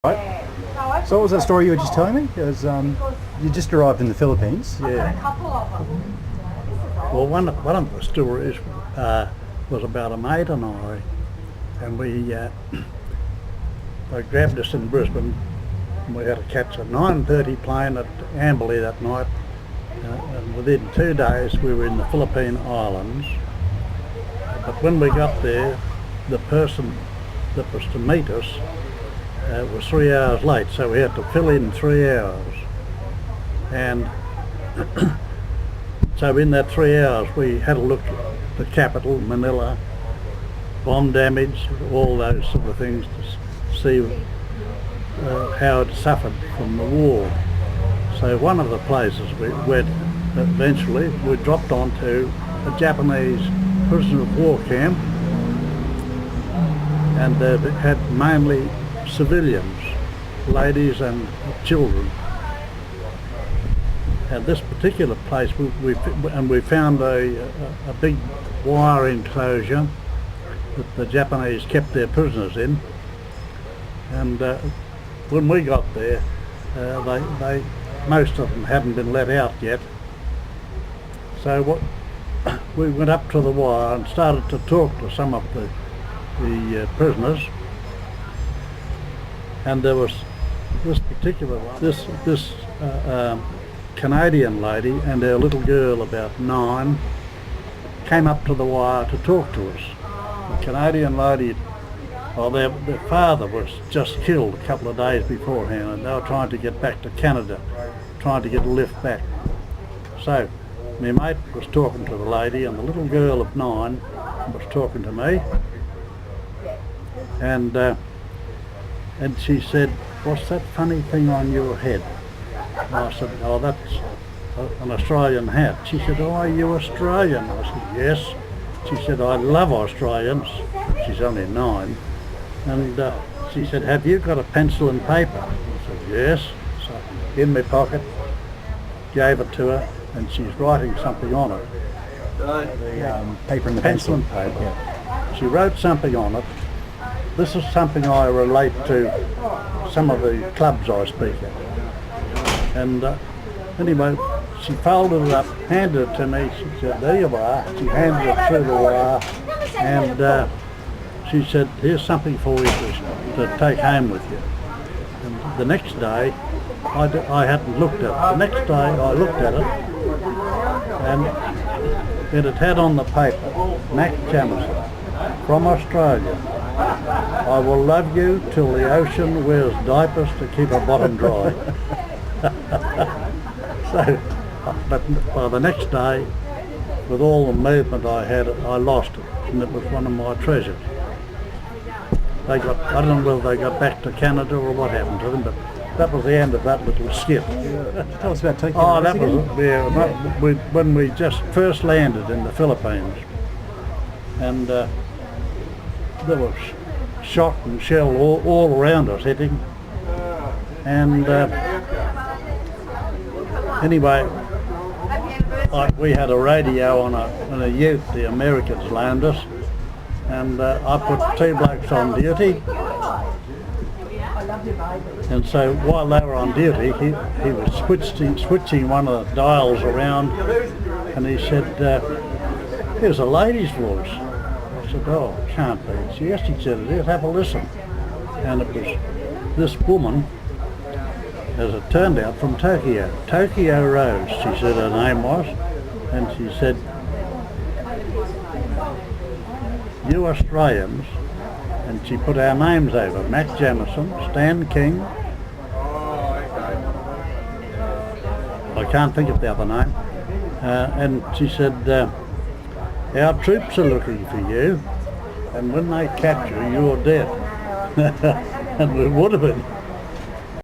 Right. So what was that story you were just telling me? It was, you just arrived in the Philippines. Yeah. Well, one of the stories was about a mate and I, and they grabbed us in Brisbane, and we had to catch a 9:30 plane at Amberley that night, and within 2 days we were in the Philippine Islands. But when we got there, the person that was to meet us was 3 hours late, so we had to fill in 3 hours. And so in that 3 hours we had a look at the capital, Manila, bomb damage, all those sort of things, to see how it suffered from the war. So one of the places we went eventually, we dropped onto a Japanese prisoner of war camp, and they had mainly civilians, ladies and children. At this particular place, we found a big wire enclosure that the Japanese kept their prisoners in, and when we got there, most of them hadn't been let out yet. So we went up to the wire and started to talk to some of the prisoners, and there was this particular one, this Canadian lady and her little girl about 9 came up to the wire to talk to us. The Canadian lady, well, their father was just killed a couple of days beforehand, and they were trying to get back to Canada, trying to get a lift back. So my mate was talking to the lady, and the little girl of 9 was talking to me, and she said, "What's that funny thing on your head?" And I said, "Oh, that's an Australian hat." She said, "Oh, are you Australian?" I said, "Yes." She said, "I love Australians." She's only 9. And she said, "Have you got a pencil and paper?" I said, "Yes." So in my pocket, gave it to her, and she's writing something on it. The paper and the Pencil and paper. Yeah. She wrote something on it. This is something I relate to some of the clubs I speak at. And anyway, she folded it up, handed it to me. She said, "There you are." She handed it through the wire, and she said, "Here's something for you to take home with you." And the next day, I hadn't looked at it. The next day I looked at it, and it had on the paper, "Mac Jamison, from Australia. I will love you till the ocean wears diapers to keep her bottom dry." So, but by the next day, with all the movement I had, I lost it, and it was one of my treasures. I don't know whether they got back to Canada or what happened to them, but that was the end of that little skit. Tell us about taking that was when we just first landed in the Philippines, and there was shot and shell all around us hitting, and anyway, we had a radio on a ute the Americans loaned us, and I put 2 blokes on duty, and so while they were on duty, he was switching one of the dials around, and he said, "Here's a lady's voice." I said, "Oh, it can't be." He said, "Yes," he said, "it is. Have a listen." And it was this woman, as it turned out, from Tokyo. Tokyo Rose, she said her name was, and she said, "You Australians," and she put our names over, Mac Jamison, Stan King, I can't think of the other name, and she said, "Our troops are looking for you, and when they catch you, you're dead." And we would have been.